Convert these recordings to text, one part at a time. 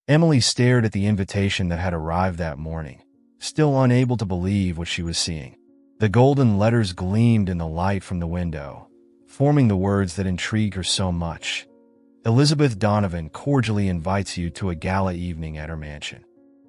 Emily stared at the invitation that had arrived that morning, still unable to believe what she was seeing. The golden letters gleamed in the light from the window, forming the words that intrigued her so much. Elizabeth Donovan cordially invites you to a gala evening at her mansion.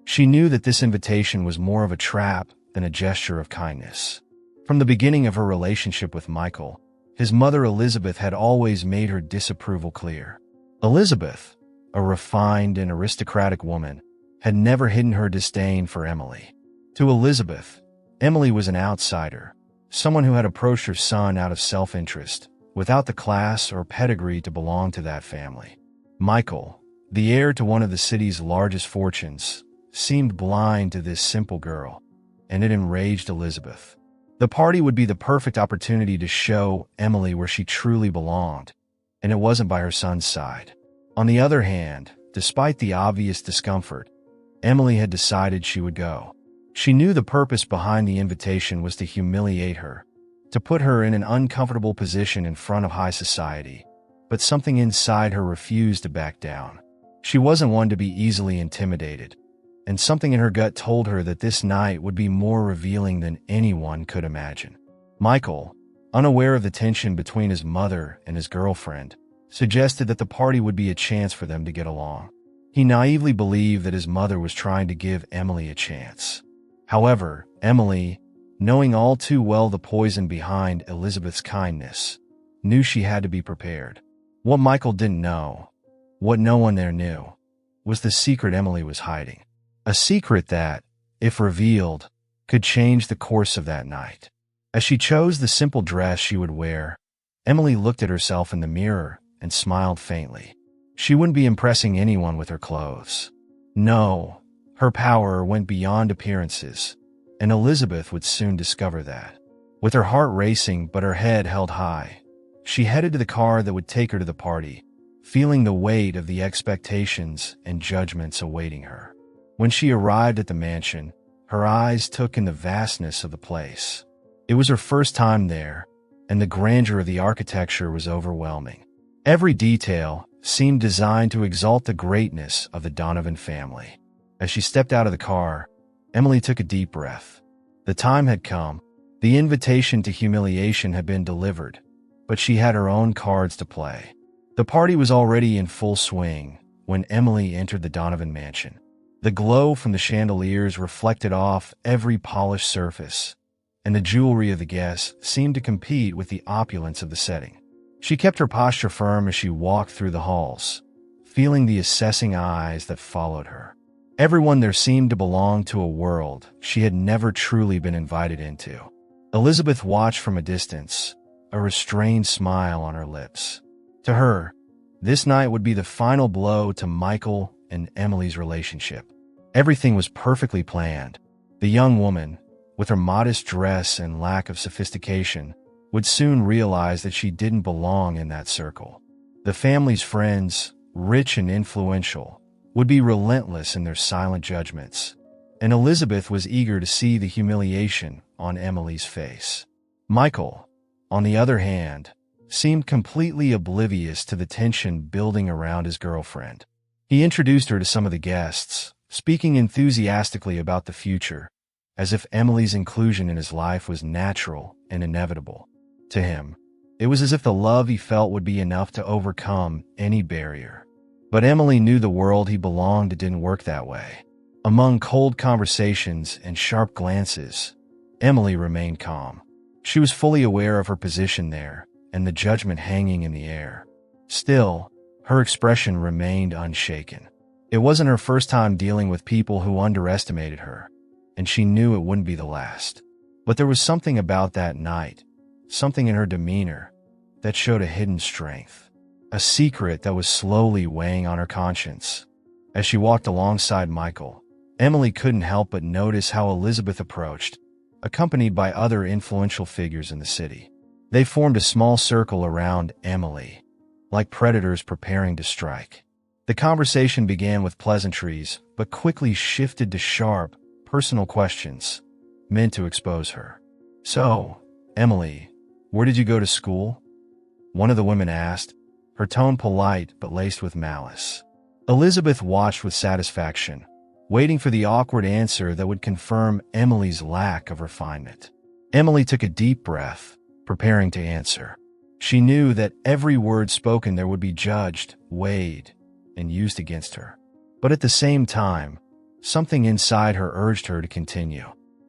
She knew that this invitation was more of a trap than a gesture of kindness. From the beginning of her relationship with Michael, his mother Elizabeth had always made her disapproval clear. Elizabeth, a refined and aristocratic woman, had never hidden her disdain for Emily. To Elizabeth, Emily was an outsider, someone who had approached her son out of self-interest, without the class or pedigree to belong to that family. Michael, the heir to one of the city's largest fortunes, seemed blind to this simple girl, and it enraged Elizabeth. The party would be the perfect opportunity to show Emily where she truly belonged, and it wasn't by her son's side. On the other hand, despite the obvious discomfort, Emily had decided she would go. She knew the purpose behind the invitation was to humiliate her, to put her in an uncomfortable position in front of high society, but something inside her refused to back down. She wasn't one to be easily intimidated, and something in her gut told her that this night would be more revealing than anyone could imagine. Michael, unaware of the tension between his mother and his girlfriend, suggested that the party would be a chance for them to get along. He naively believed that his mother was trying to give Emily a chance. However, Emily, knowing all too well the poison behind Elizabeth's kindness, knew she had to be prepared. What Michael didn't know, what no one there knew, was the secret Emily was hiding. A secret that, if revealed, could change the course of that night. As she chose the simple dress she would wear, Emily looked at herself in the mirror and smiled faintly. She wouldn't be impressing anyone with her clothes. No, her power went beyond appearances, and Elizabeth would soon discover that. With her heart racing but her head held high, she headed to the car that would take her to the party, feeling the weight of the expectations and judgments awaiting her. When she arrived at the mansion, her eyes took in the vastness of the place. It was her first time there, and the grandeur of the architecture was overwhelming. Every detail seemed designed to exalt the greatness of the Donovan family. As she stepped out of the car, Emily took a deep breath. The time had come. The invitation to humiliation had been delivered, but she had her own cards to play. The party was already in full swing when Emily entered the Donovan mansion. The glow from the chandeliers reflected off every polished surface, and the jewelry of the guests seemed to compete with the opulence of the setting. She kept her posture firm as she walked through the halls, feeling the assessing eyes that followed her. Everyone there seemed to belong to a world she had never truly been invited into. Elizabeth watched from a distance, a restrained smile on her lips. To her, this night would be the final blow to Michael and Emily's relationship. Everything was perfectly planned. The young woman, with her modest dress and lack of sophistication, would soon realize that she didn't belong in that circle. The family's friends, rich and influential, would be relentless in their silent judgments, and Elizabeth was eager to see the humiliation on Emily's face. Michael, on the other hand, seemed completely oblivious to the tension building around his girlfriend. He introduced her to some of the guests, speaking enthusiastically about the future, as if Emily's inclusion in his life was natural and inevitable. To him, it was as if the love he felt would be enough to overcome any barrier. But Emily knew the world he belonged to didn't work that way. Among cold conversations and sharp glances, Emily remained calm. She was fully aware of her position there and the judgment hanging in the air. Still, her expression remained unshaken. It wasn't her first time dealing with people who underestimated her, and she knew it wouldn't be the last. But there was something about that night, something in her demeanor, that showed a hidden strength, a secret that was slowly weighing on her conscience. As she walked alongside Michael, Emily couldn't help but notice how Elizabeth approached, accompanied by other influential figures in the city. They formed a small circle around Emily, like predators preparing to strike. The conversation began with pleasantries, but quickly shifted to sharp, personal questions, meant to expose her. "So, Emily, where did you go to school?" one of the women asked, her tone polite but laced with malice. Elizabeth watched with satisfaction, waiting for the awkward answer that would confirm Emily's lack of refinement. Emily took a deep breath, preparing to answer. She knew that every word spoken there would be judged, weighed, and used against her. But at the same time, something inside her urged her to continue.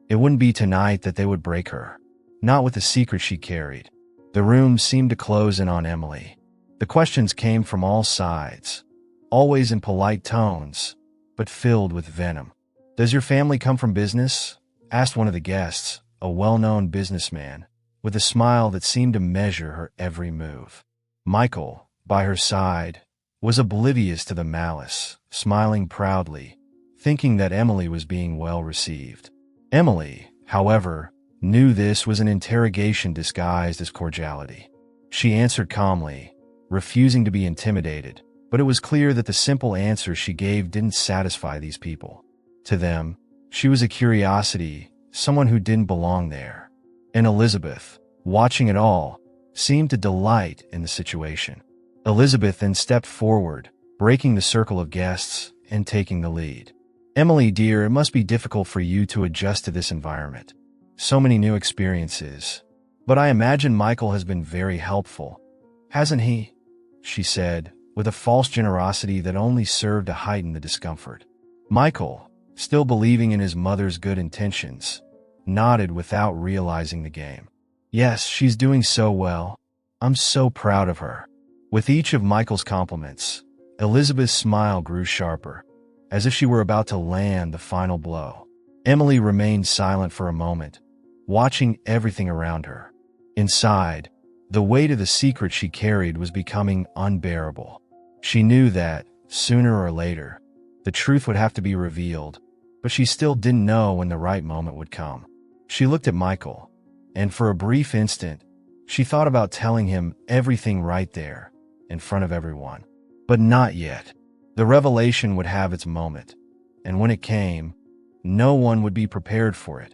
It wouldn't be tonight that they would break her, not with the secret she carried. The room seemed to close in on Emily. The questions came from all sides, always in polite tones, but filled with venom. "Does your family come from business?" asked one of the guests, a well-known businessman, with a smile that seemed to measure her every move. Michael, by her side, was oblivious to the malice, smiling proudly, thinking that Emily was being well received. Emily, however, knew this was an interrogation disguised as cordiality. She answered calmly, refusing to be intimidated, but it was clear that the simple answers she gave didn't satisfy these people. To them, she was a curiosity, someone who didn't belong there. And Elizabeth, watching it all, seemed to delight in the situation. Elizabeth then stepped forward, breaking the circle of guests and taking the lead. "Emily, dear, it must be difficult for you to adjust to this environment. So many new experiences. But I imagine Michael has been very helpful, hasn't he?" she said, with a false generosity that only served to heighten the discomfort. Michael, still believing in his mother's good intentions, nodded without realizing the game. "Yes, she's doing so well. I'm so proud of her." With each of Michael's compliments, Elizabeth's smile grew sharper, as if she were about to land the final blow. Emily remained silent for a moment, watching everything around her. Inside, the weight of the secret she carried was becoming unbearable. She knew that, sooner or later, the truth would have to be revealed, but she still didn't know when the right moment would come. She looked at Michael, and for a brief instant, she thought about telling him everything right there, in front of everyone. But not yet. The revelation would have its moment, and when it came, no one would be prepared for it,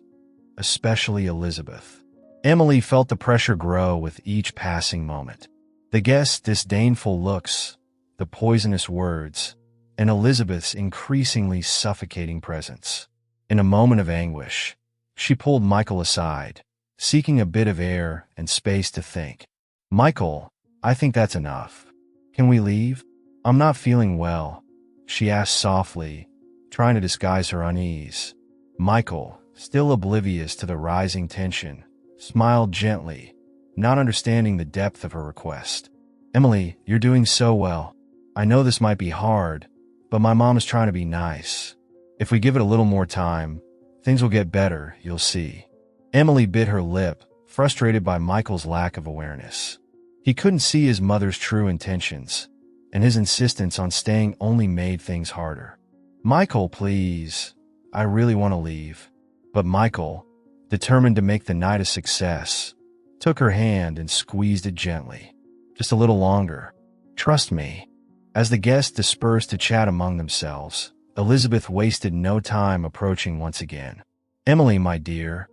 especially Elizabeth. Emily felt the pressure grow with each passing moment. The guests' disdainful looks, the poisonous words, and Elizabeth's increasingly suffocating presence. In a moment of anguish, she pulled Michael aside, seeking a bit of air and space to think. "Michael, I think that's enough. Can we leave? I'm not feeling well," she asked softly, trying to disguise her unease. Michael, still oblivious to the rising tension, smiled gently, not understanding the depth of her request. "Emily, you're doing so well. I know this might be hard, but my mom is trying to be nice. If we give it a little more time, things will get better, you'll see." Emily bit her lip, frustrated by Michael's lack of awareness. He couldn't see his mother's true intentions, and his insistence on staying only made things harder. "Michael, please. I really want to leave." But Michael, determined to make the night a success, took her hand and squeezed it gently. "Just a little longer. Trust me." As the guests dispersed to chat among themselves, Elizabeth wasted no time approaching once again. "Emily, my dear,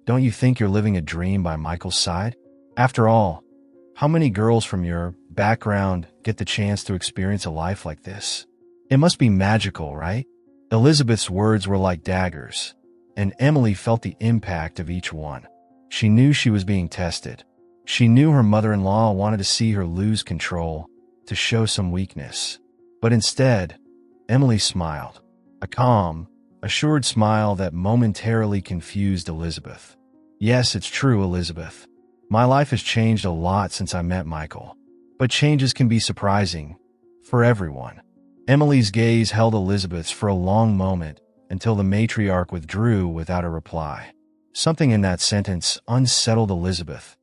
don't you think you're living a dream by Michael's side? After all, how many girls from your background get the chance to experience a life like this? It must be magical, right?" Elizabeth's words were like daggers, and Emily felt the impact of each one. She knew she was being tested. She knew her mother-in-law wanted to see her lose control, to show some weakness. But instead, Emily smiled. A calm, assured smile that momentarily confused Elizabeth. "Yes, it's true, Elizabeth. My life has changed a lot since I met Michael. But changes can be surprising, for everyone." Emily's gaze held Elizabeth's for a long moment until the matriarch withdrew without a reply. Something in that sentence unsettled Elizabeth,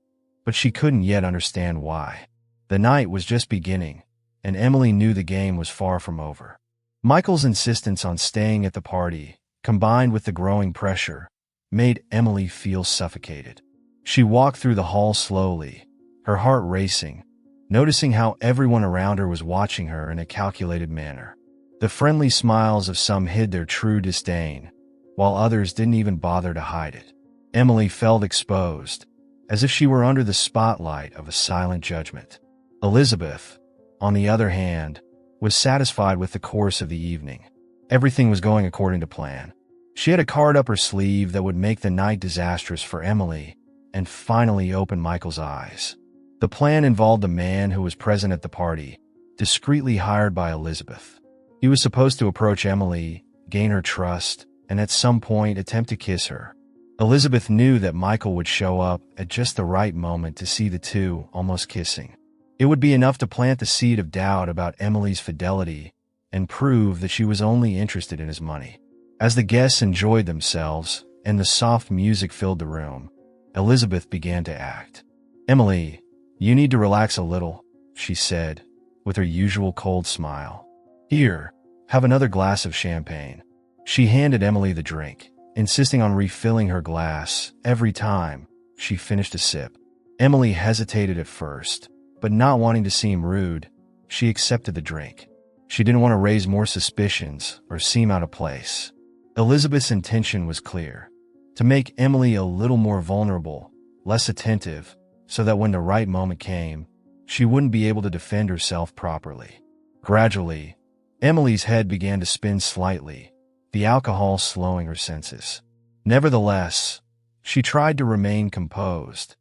but she couldn't yet understand why. The night was just beginning, and Emily knew the game was far from over. Michael's insistence on staying at the party, combined with the growing pressure, made Emily feel suffocated. She walked through the hall slowly, her heart racing, noticing how everyone around her was watching her in a calculated manner. The friendly smiles of some hid their true disdain, while others didn't even bother to hide it. Emily felt exposed, as if she were under the spotlight of a silent judgment. Elizabeth, on the other hand, was satisfied with the course of the evening. Everything was going according to plan. She had a card up her sleeve that would make the night disastrous for Emily and finally open Michael's eyes. The plan involved a man who was present at the party, discreetly hired by Elizabeth. He was supposed to approach Emily, gain her trust, and at some point attempt to kiss her. Elizabeth knew that Michael would show up at just the right moment to see the two almost kissing. It would be enough to plant the seed of doubt about Emily's fidelity and prove that she was only interested in his money. As the guests enjoyed themselves and the soft music filled the room, Elizabeth began to act. "Emily, you need to relax a little," she said, with her usual cold smile. "Here, have another glass of champagne." She handed Emily the drink, insisting on refilling her glass every time she finished a sip. Emily hesitated at first, but not wanting to seem rude, she accepted the drink. She didn't want to raise more suspicions or seem out of place. Elizabeth's intention was clear: to make Emily a little more vulnerable, less attentive, so that when the right moment came, she wouldn't be able to defend herself properly. Gradually, Emily's head began to spin slightly, the alcohol slowing her senses. Nevertheless, she tried to remain composed,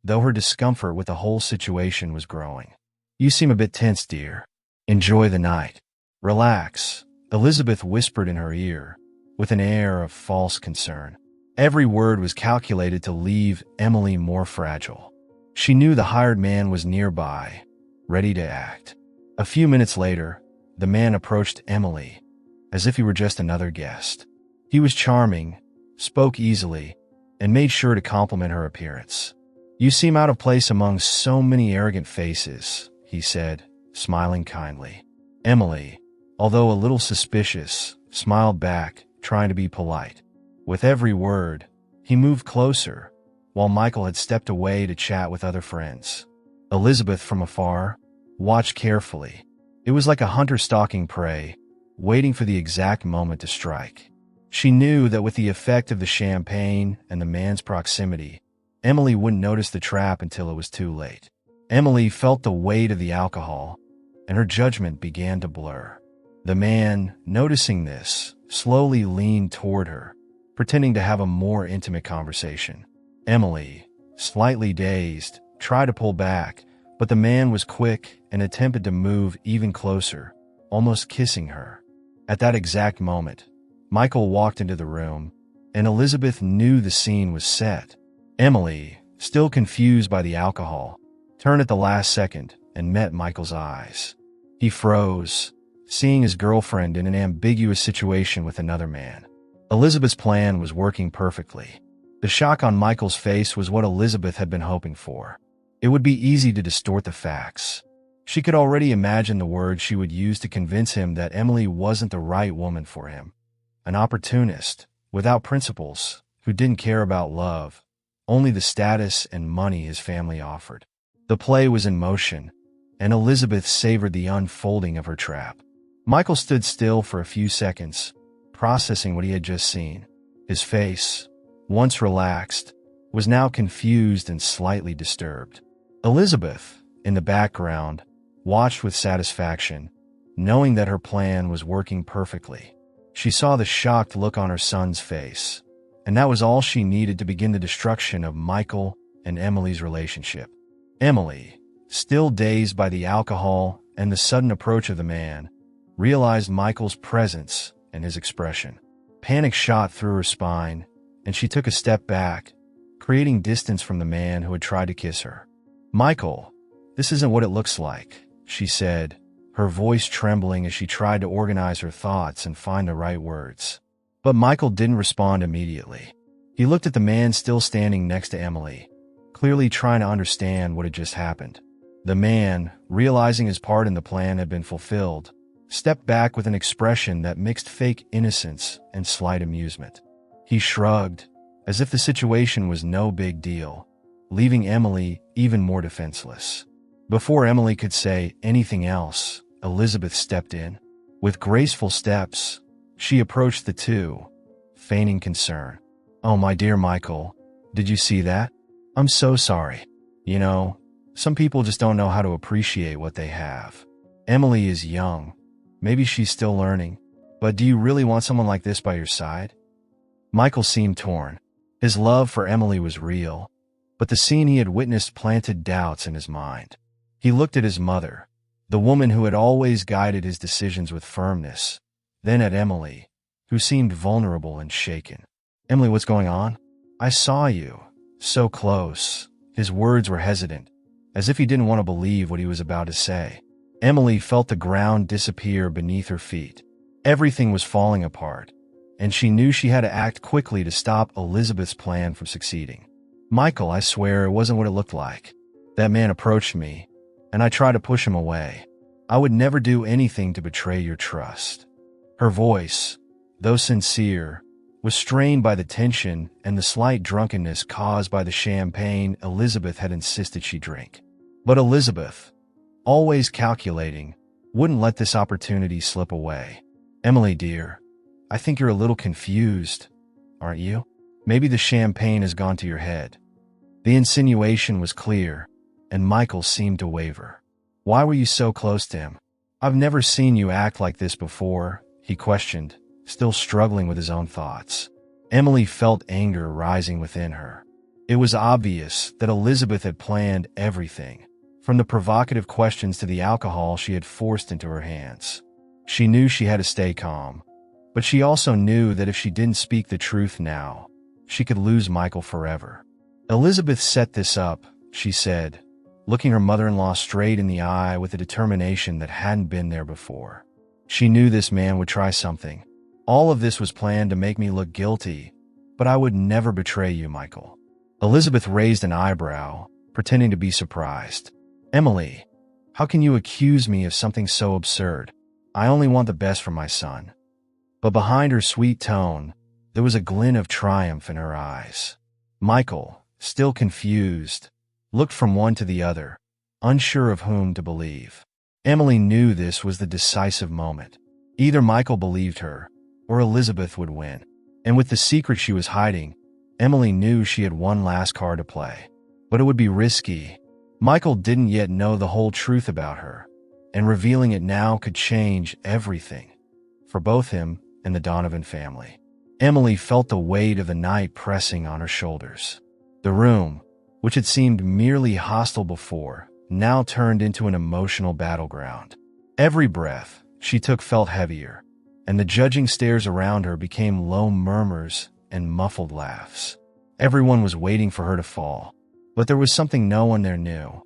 though her discomfort with the whole situation was growing. "You seem a bit tense, dear. Enjoy the night. Relax," Elizabeth whispered in her ear, with an air of false concern. Every word was calculated to leave Emily more fragile. She knew the hired man was nearby, ready to act. A few minutes later, the man approached Emily, as if he were just another guest. He was charming, spoke easily, and made sure to compliment her appearance. "You seem out of place among so many arrogant faces," he said, smiling kindly. Emily, although a little suspicious, smiled back, trying to be polite. With every word, he moved closer, while Michael had stepped away to chat with other friends. Elizabeth, from afar, watched carefully. It was like a hunter stalking prey, waiting for the exact moment to strike. She knew that with the effect of the champagne and the man's proximity, Emily wouldn't notice the trap until it was too late. Emily felt the weight of the alcohol, and her judgment began to blur. The man, noticing this, slowly leaned toward her, pretending to have a more intimate conversation. Emily, slightly dazed, tried to pull back, but the man was quick and attempted to move even closer, almost kissing her. At that exact moment, Michael walked into the room, and Elizabeth knew the scene was set. Emily, still confused by the alcohol, turned at the last second and met Michael's eyes. He froze, seeing his girlfriend in an ambiguous situation with another man. Elizabeth's plan was working perfectly. The shock on Michael's face was what Elizabeth had been hoping for. It would be easy to distort the facts. She could already imagine the words she would use to convince him that Emily wasn't the right woman for him. An opportunist, without principles, who didn't care about love, only the status and money his family offered. The play was in motion, and Elizabeth savored the unfolding of her trap. Michael stood still for a few seconds, processing what he had just seen. His face, once relaxed, was now confused and slightly disturbed. Elizabeth, in the background, watched with satisfaction, knowing that her plan was working perfectly. She saw the shocked look on her son's face, and that was all she needed to begin the destruction of Michael and Emily's relationship. Emily, still dazed by the alcohol and the sudden approach of the man, realized Michael's presence and his expression. Panic shot through her spine, and she took a step back, creating distance from the man who had tried to kiss her. "Michael, this isn't what it looks like," she said, her voice trembling as she tried to organize her thoughts and find the right words. But Michael didn't respond immediately. He looked at the man still standing next to Emily, clearly trying to understand what had just happened. The man, realizing his part in the plan had been fulfilled, stepped back with an expression that mixed fake innocence and slight amusement. He shrugged, as if the situation was no big deal, leaving Emily even more defenseless. Before Emily could say anything else, Elizabeth stepped in. With graceful steps, she approached the two, feigning concern. "Oh, my dear Michael, did you see that? I'm so sorry. You know, some people just don't know how to appreciate what they have." Emily is young, Maybe she's still learning. But do you really want someone like this by your side? Michael seemed torn. His love for Emily was real, but the scene he had witnessed planted doubts in his mind. He looked at his mother, the woman who had always guided his decisions with firmness, then at Emily, who seemed vulnerable and shaken. Emily, what's going on? I saw you. So close. His words were hesitant, as if he didn't want to believe what he was about to say. Emily felt the ground disappear beneath her feet. Everything was falling apart, and she knew she had to act quickly to stop Elizabeth's plan from succeeding. Michael, I swear it wasn't what it looked like. That man approached me, and I tried to push him away. I would never do anything to betray your trust. Her voice, though sincere, was strained by the tension and the slight drunkenness caused by the champagne Elizabeth had insisted she drink. But Elizabeth, always calculating, wouldn't let this opportunity slip away. Emily, dear, I think you're a little confused, aren't you? Maybe the champagne has gone to your head. The insinuation was clear, and Michael seemed to waver. Why were you so close to him? I've never seen you act like this before, he questioned, still struggling with his own thoughts. Emily felt anger rising within her. It was obvious that Elizabeth had planned everything, from the provocative questions to the alcohol she had forced into her hands. She knew she had to stay calm, but she also knew that if she didn't speak the truth now, she could lose Michael forever. Elizabeth set this up, she said, looking her mother-in-law straight in the eye with a determination that hadn't been there before. She knew this man would try something. All of this was planned to make me look guilty, but I would never betray you, Michael. Elizabeth raised an eyebrow, pretending to be surprised. Emily, how can you accuse me of something so absurd? I only want the best for my son. But behind her sweet tone, there was a glint of triumph in her eyes. Michael, still confused, looked from one to the other, unsure of whom to believe. Emily knew this was the decisive moment. Either Michael believed her, or Elizabeth would win. And with the secret she was hiding, Emily knew she had one last card to play. But it would be risky. Michael didn't yet know the whole truth about her, and revealing it now could change everything, for both him and the Donovan family. Emily felt the weight of the night pressing on her shoulders. The room, which had seemed merely hostile before, now turned into an emotional battleground. Every breath she took felt heavier, and the judging stares around her became low murmurs and muffled laughs. Everyone was waiting for her to fall, but there was something no one there knew,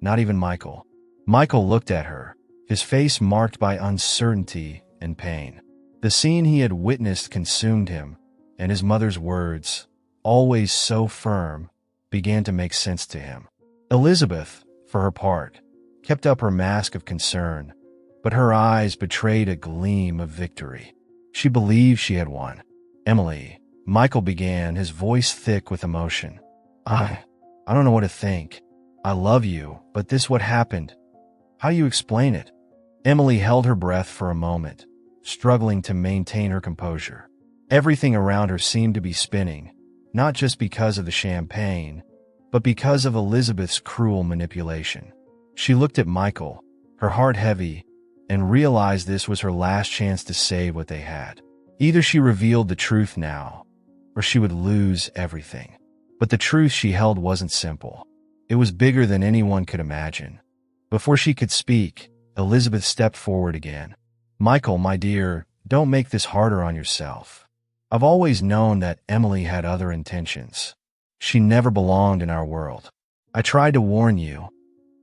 not even Michael. Michael looked at her, his face marked by uncertainty and pain. The scene he had witnessed consumed him, and his mother's words, always so firm, began to make sense to him. Elizabeth, for her part, kept up her mask of concern, but her eyes betrayed a gleam of victory. She believed she had won. Emily, Michael began, his voice thick with emotion. I don't know what to think. I love you, but this what happened. How do you explain it? Emily held her breath for a moment, struggling to maintain her composure. Everything around her seemed to be spinning, not just because of the champagne, but because of Elizabeth's cruel manipulation. She looked at Michael, her heart heavy, and realized this was her last chance to save what they had. Either she revealed the truth now, or she would lose everything. But the truth she held wasn't simple. It was bigger than anyone could imagine. Before she could speak, Elizabeth stepped forward again. Michael, my dear, don't make this harder on yourself. I've always known that Emily had other intentions. She never belonged in our world. I tried to warn you,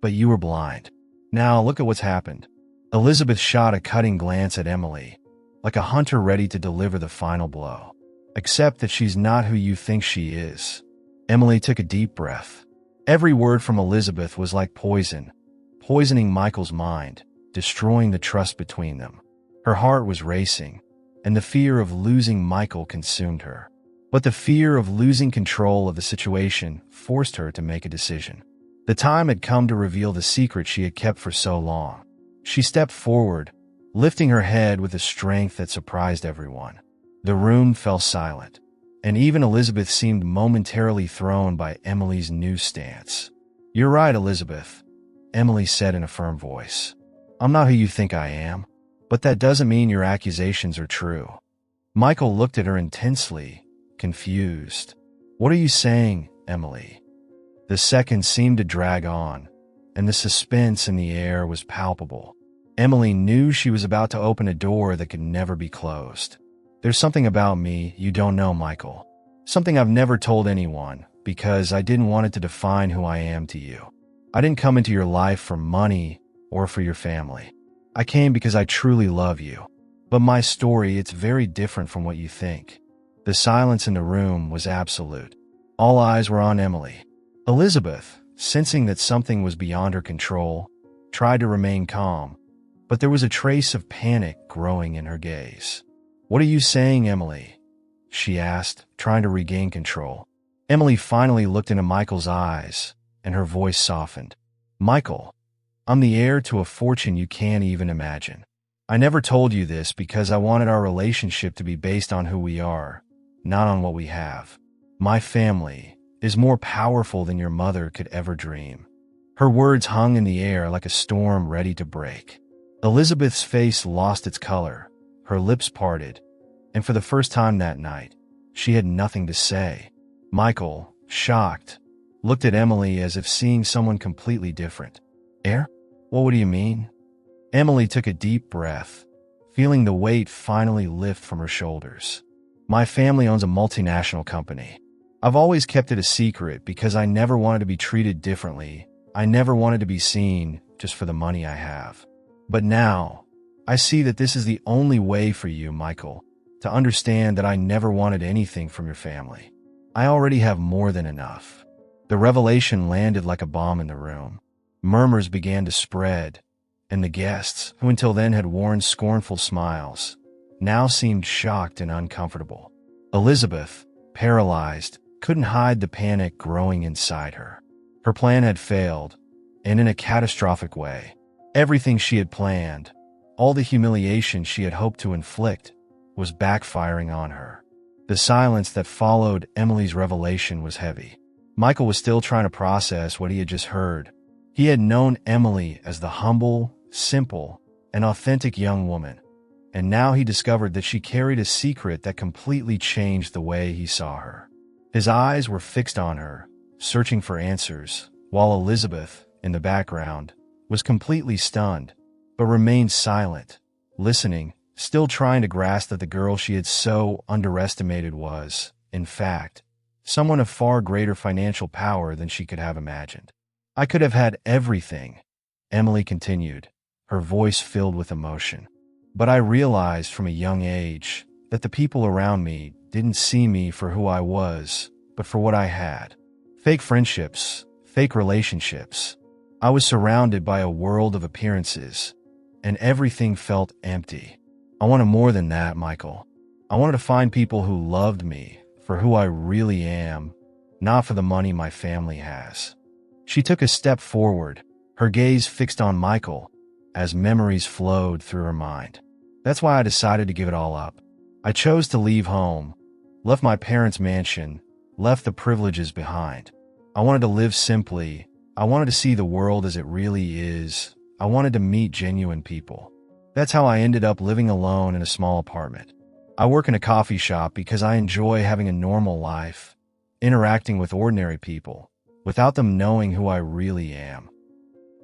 but you were blind. Now look at what's happened. Elizabeth shot a cutting glance at Emily, like a hunter ready to deliver the final blow. Except that she's not who you think she is. Emily took a deep breath. Every word from Elizabeth was like poison, poisoning Michael's mind, destroying the trust between them. Her heart was racing, and the fear of losing Michael consumed her. But the fear of losing control of the situation forced her to make a decision. The time had come to reveal the secret she had kept for so long. She stepped forward, lifting her head with a strength that surprised everyone. The room fell silent, and even Elizabeth seemed momentarily thrown by Emily's new stance. "You're right, Elizabeth," Emily said in a firm voice. "I'm not who you think I am. But that doesn't mean your accusations are true. Michael looked at her intensely, confused. What are you saying, Emily? The seconds seemed to drag on, and the suspense in the air was palpable. Emily knew she was about to open a door that could never be closed. There's something about me you don't know, Michael. Something I've never told anyone, because I didn't want it to define who I am to you. I didn't come into your life for money or for your family. I came because I truly love you. But my story, it's very different from what you think. The silence in the room was absolute. All eyes were on Emily. Elizabeth, sensing that something was beyond her control, tried to remain calm, but there was a trace of panic growing in her gaze. What are you saying, Emily? She asked, trying to regain control. Emily finally looked into Michael's eyes, and her voice softened. Michael, I'm the heir to a fortune you can't even imagine. I never told you this because I wanted our relationship to be based on who we are, not on what we have. My family is more powerful than your mother could ever dream. Her words hung in the air like a storm ready to break. Elizabeth's face lost its color, her lips parted, and for the first time that night, she had nothing to say. Michael, shocked, looked at Emily as if seeing someone completely different. Heir? What do you mean? Emily took a deep breath, feeling the weight finally lift from her shoulders. My family owns a multinational company. I've always kept it a secret because I never wanted to be treated differently. I never wanted to be seen just for the money I have. But now, I see that this is the only way for you, Michael, to understand that I never wanted anything from your family. I already have more than enough. The revelation landed like a bomb in the room. Murmurs began to spread, and the guests, who until then had worn scornful smiles, now seemed shocked and uncomfortable. Elizabeth, paralyzed, couldn't hide the panic growing inside her. Her plan had failed, and in a catastrophic way. Everything she had planned, all the humiliation she had hoped to inflict, was backfiring on her. The silence that followed Emily's revelation was heavy. Michael was still trying to process what he had just heard. He had known Emily as the humble, simple, and authentic young woman, and now he discovered that she carried a secret that completely changed the way he saw her. His eyes were fixed on her, searching for answers, while Elizabeth, in the background, was completely stunned, but remained silent, listening, still trying to grasp that the girl she had so underestimated was, in fact, someone of far greater financial power than she could have imagined. I could have had everything, Emily continued, her voice filled with emotion. But I realized from a young age that the people around me didn't see me for who I was, but for what I had. Fake friendships, fake relationships. I was surrounded by a world of appearances, and everything felt empty. I wanted more than that, Michael. I wanted to find people who loved me for who I really am, not for the money my family has. She took a step forward, her gaze fixed on Michael, as memories flowed through her mind. That's why I decided to give it all up. I chose to leave home, left my parents' mansion, left the privileges behind. I wanted to live simply. I wanted to see the world as it really is. I wanted to meet genuine people. That's how I ended up living alone in a small apartment. I work in a coffee shop because I enjoy having a normal life, interacting with ordinary people, without them knowing who I really am.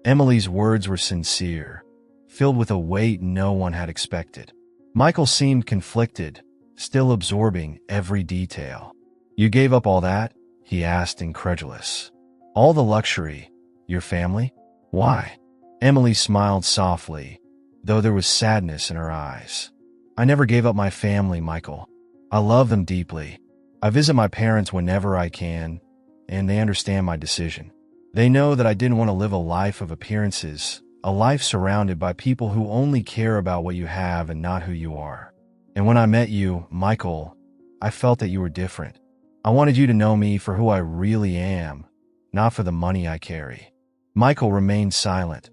Emily's words were sincere, filled with a weight no one had expected. Michael seemed conflicted, still absorbing every detail. You gave up all that? He asked, incredulous. All the luxury, your family? Why? Emily smiled softly, though there was sadness in her eyes. I never gave up my family, Michael. I love them deeply. I visit my parents whenever I can, and they understand my decision. They know that I didn't want to live a life of appearances, a life surrounded by people who only care about what you have and not who you are. And when I met you, Michael, I felt that you were different. I wanted you to know me for who I really am, not for the money I carry. Michael remained silent,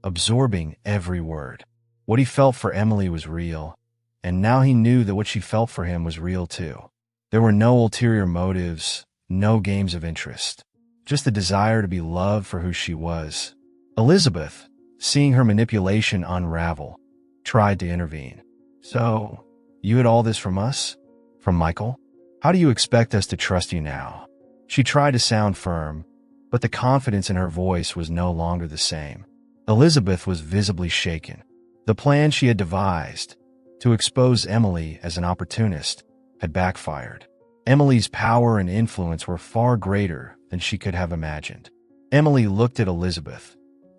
absorbing every word. What he felt for Emily was real, and now he knew that what she felt for him was real too. There were no ulterior motives, no games of interest, just the desire to be loved for who she was. Elizabeth, seeing her manipulation unravel, tried to intervene. "So, you hid all this from us? From Michael? How do you expect us to trust you now?" She tried to sound firm, but the confidence in her voice was no longer the same. Elizabeth was visibly shaken. The plan she had devised to expose Emily as an opportunist had backfired. Emily's power and influence were far greater than she could have imagined. Emily looked at Elizabeth,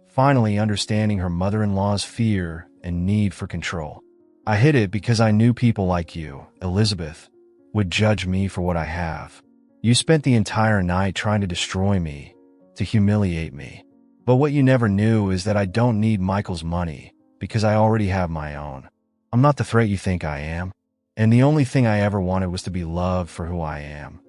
finally understanding her mother-in-law's fear and need for control. "I hid it because I knew people like you, Elizabeth, would judge me for what I have. You spent the entire night trying to destroy me, to humiliate me. But what you never knew is that I don't need Michael's money because I already have my own. I'm not the threat you think I am. And the only thing I ever wanted was to be loved for who I am."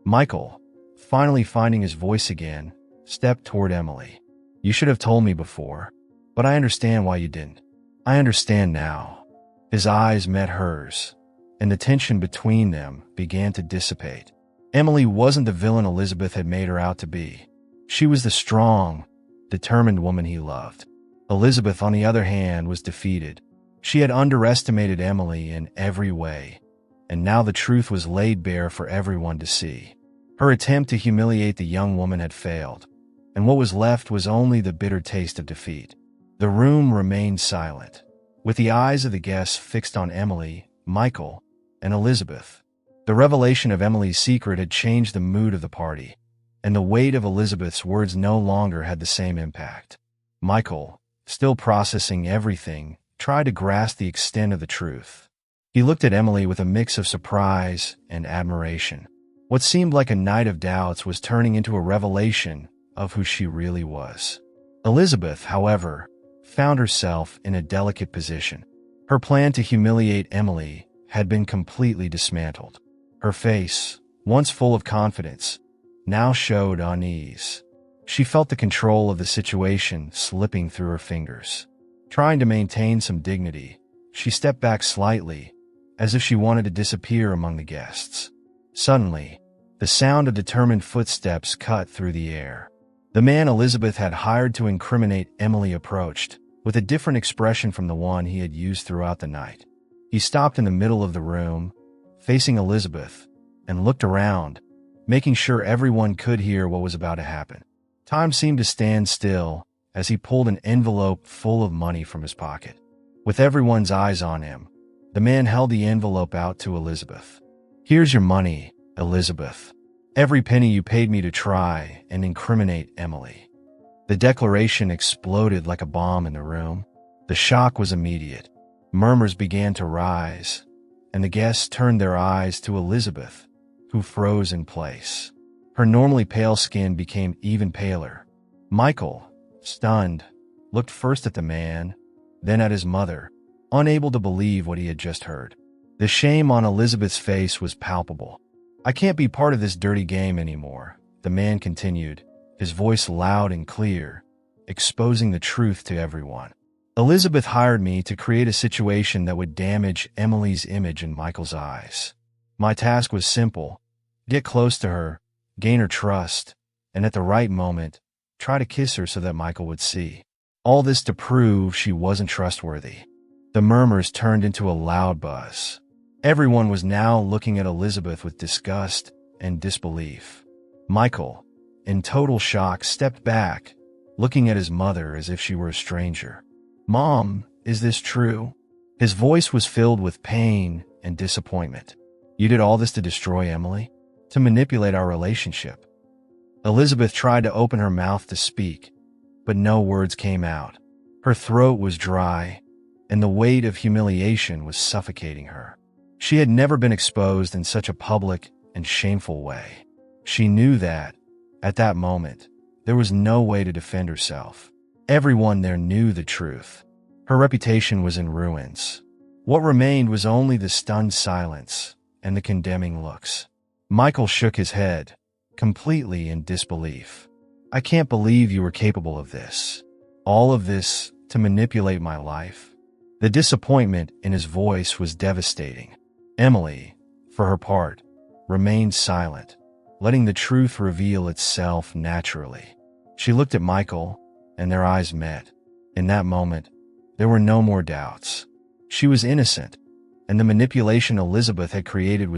Michael, finally finding his voice again, stepped toward Emily. "You should have told me before, but I understand why you didn't. I understand now." His eyes met hers, and the tension between them began to dissipate. Emily wasn't the villain Elizabeth had made her out to be. She was the strong, determined woman he loved. Elizabeth, on the other hand, was defeated. She had underestimated Emily in every way, and now the truth was laid bare for everyone to see. Her attempt to humiliate the young woman had failed, and what was left was only the bitter taste of defeat. The room remained silent, with the eyes of the guests fixed on Emily, Michael, and Elizabeth. The revelation of Emily's secret had changed the mood of the party, and the weight of Elizabeth's words no longer had the same impact. Michael, still processing everything, tried to grasp the extent of the truth. He looked at Emily with a mix of surprise and admiration. What seemed like a night of doubts was turning into a revelation of who she really was. Elizabeth, however, found herself in a delicate position. Her plan to humiliate Emily had been completely dismantled. Her face, once full of confidence, now showed unease. She felt the control of the situation slipping through her fingers. Trying to maintain some dignity, she stepped back slightly, as if she wanted to disappear among the guests. Suddenly, the sound of determined footsteps cut through the air. The man Elizabeth had hired to incriminate Emily approached, with a different expression from the one he had used throughout the night. He stopped in the middle of the room, facing Elizabeth, and looked around, making sure everyone could hear what was about to happen. Time seemed to stand still as he pulled an envelope full of money from his pocket. With everyone's eyes on him, the man held the envelope out to Elizabeth. "Here's your money, Elizabeth. Every penny you paid me to try and incriminate Emily." The declaration exploded like a bomb in the room. The shock was immediate. Murmurs began to rise, and the guests turned their eyes to Elizabeth, who froze in place. Her normally pale skin became even paler. Michael, stunned, looked first at the man, then at his mother, unable to believe what he had just heard. The shame on Elizabeth's face was palpable. "I can't be part of this dirty game anymore," the man continued, his voice loud and clear, exposing the truth to everyone. "Elizabeth hired me to create a situation that would damage Emily's image in Michael's eyes. My task was simple: get close to her, gain her trust, and at the right moment, try to kiss her so that Michael would see. All this to prove she wasn't trustworthy." The murmurs turned into a loud buzz. Everyone was now looking at Elizabeth with disgust and disbelief. Michael, in total shock, stepped back, looking at his mother as if she were a stranger. "Mom, is this true?" His voice was filled with pain and disappointment. "You did all this to destroy Emily? To manipulate our relationship?" Elizabeth tried to open her mouth to speak, but no words came out. Her throat was dry, and the weight of humiliation was suffocating her. She had never been exposed in such a public and shameful way. She knew that, at that moment, there was no way to defend herself. Everyone there knew the truth. Her reputation was in ruins. What remained was only the stunned silence and the condemning looks. Michael shook his head, completely in disbelief. "I can't believe you were capable of this. All of this to manipulate my life." The disappointment in his voice was devastating. Emily, for her part, remained silent, letting the truth reveal itself naturally. She looked at Michael, and their eyes met. In that moment, There were no more doubts. She was innocent, and the manipulation Elizabeth had created was